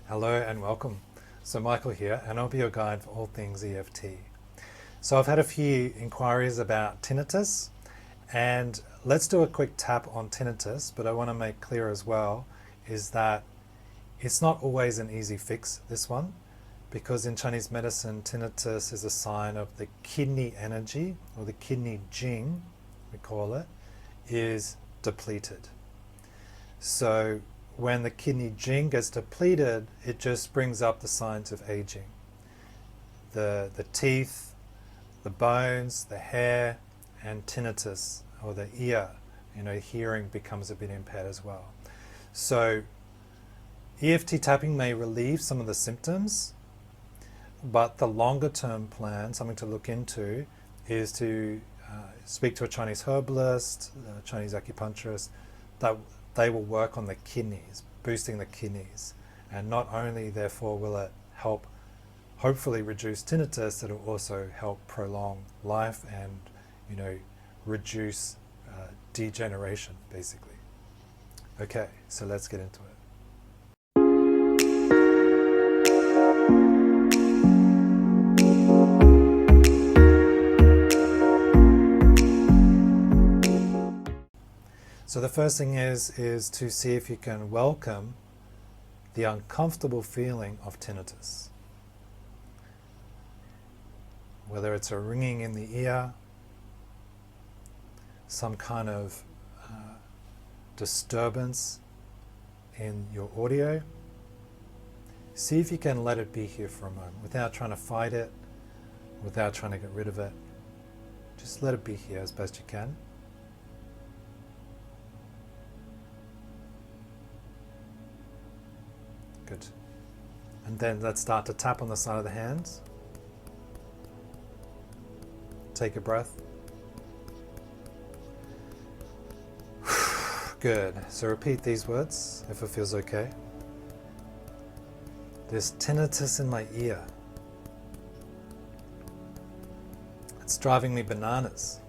Hello and welcome. So Michael here, and I'll be your guide for all things EFT. So I've had a few inquiries about tinnitus, and let's do a quick tap on tinnitus, but I want to make clear as well is that it's not always an easy fix, this one, because in Chinese medicine, tinnitus is a sign of the kidney energy, or the kidney jing, we call it, is depleted. So when the kidney jing gets depleted, it just brings up the signs of aging. The teeth, the bones, the hair, and tinnitus, or the ear, hearing becomes a bit impaired as well. So EFT tapping may relieve some of the symptoms, but the longer term plan, something to look into, is to speak to a Chinese herbalist, a Chinese acupuncturist, that they will work on the kidneys, boosting the kidneys. And not only, therefore, will it help hopefully reduce tinnitus, it will also help prolong life and, reduce degeneration, basically. Okay, so let's get into it. So the first thing is to see if you can welcome the uncomfortable feeling of tinnitus. Whether it's a ringing in the ear, some kind of disturbance in your audio, see if you can let it be here for a moment without trying to fight it, without trying to get rid of it. Just let it be here as best you can. Good. And then let's start to tap on the side of the hands. Take a breath. Good. So repeat these words if it feels okay. There's tinnitus in my ear. It's driving me bananas.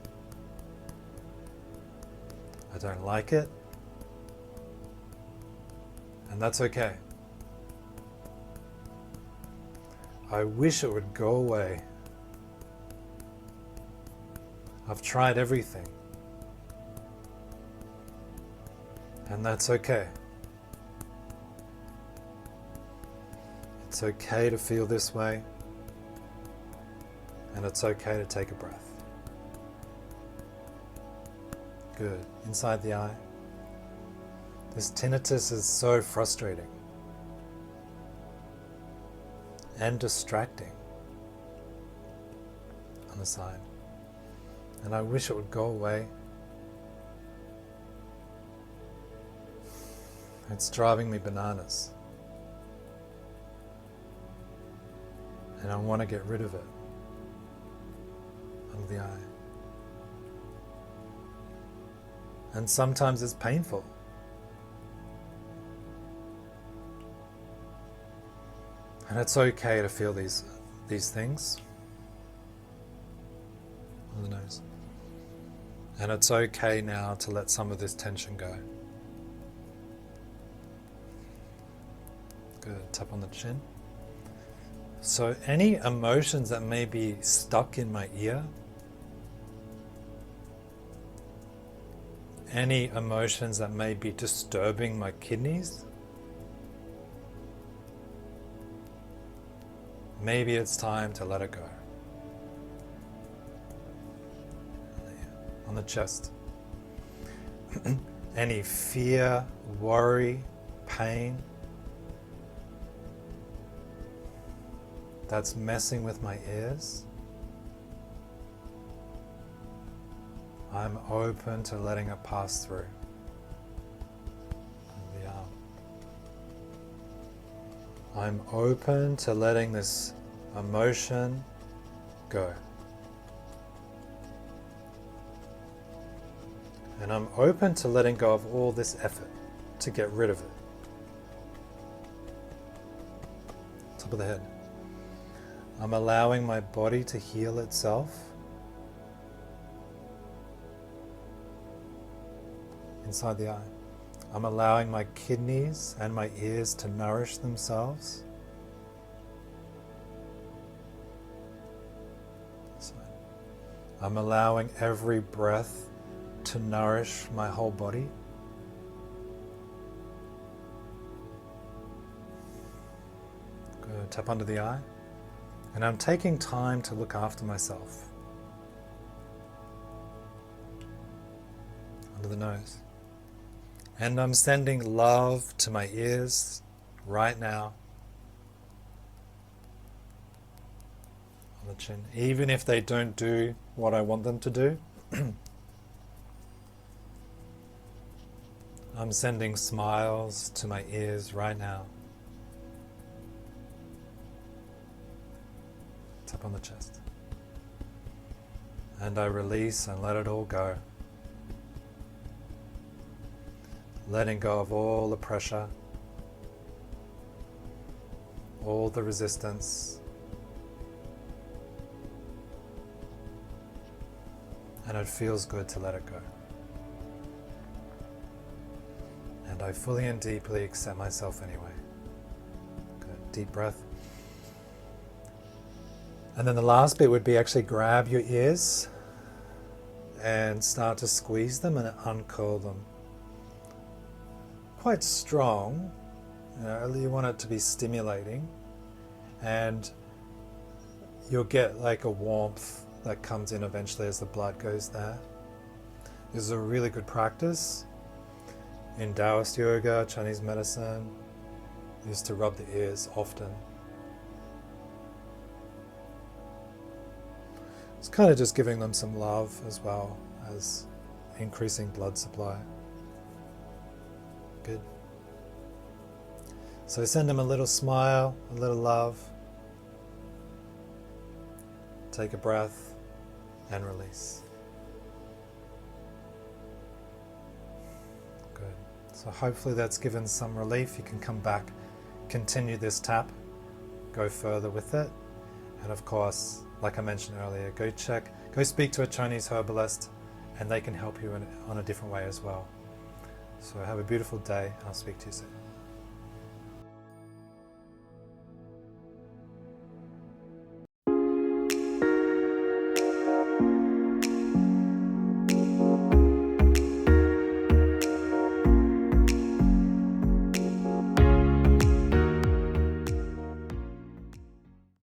I don't like it. And that's okay. I wish it would go away. I've tried everything. And that's okay. It's okay to feel this way. And it's okay to take a breath. Good. Inside the eye. This tinnitus is so frustrating and distracting on the side. And I wish it would go away. It's driving me bananas. And I want to get rid of it under the eye. And sometimes it's painful. And it's okay to feel these things on the nose. And it's okay now to let some of this tension go. Good. Tap on the chin. So any emotions that may be stuck in my ear, any emotions that may be disturbing my kidneys, maybe it's time to let it go. On the chest. Any fear, worry, pain that's messing with my ears, I'm open to letting it pass through. The arm. I'm open to letting this emotion go. And I'm open to letting go of all this effort to get rid of it. Top of the head. I'm allowing my body to heal itself. Inside the eye. I'm allowing my kidneys and my ears to nourish themselves. So I'm allowing every breath to nourish my whole body. Good. Tap under the eye. And I'm taking time to look after myself. Under the nose. And I'm sending love to my ears right now. On the chin. Even if they don't do what I want them to do. I'm sending smiles to my ears right now. Tap on the chest. And I release and let it all go. Letting go of all the pressure, all the resistance. And it feels good to let it go. And I fully and deeply accept myself anyway. Good. Deep breath. And then the last bit would be actually grab your ears and start to squeeze them and uncurl them. Quite strong, you want it to be stimulating, and you'll get like a warmth that comes in eventually as the blood goes there. This is a really good practice. In Taoist yoga, Chinese medicine, is to rub the ears often. It's kind of just giving them some love as well as increasing blood supply. Good. So send them a little smile, a little love. Take a breath and release. Good. So hopefully that's given some relief. You can come back, continue this tap, go further with it. And of course, like I mentioned earlier, go speak to a Chinese herbalist and they can help you on a different way as well. So have a beautiful day. I'll speak to you soon.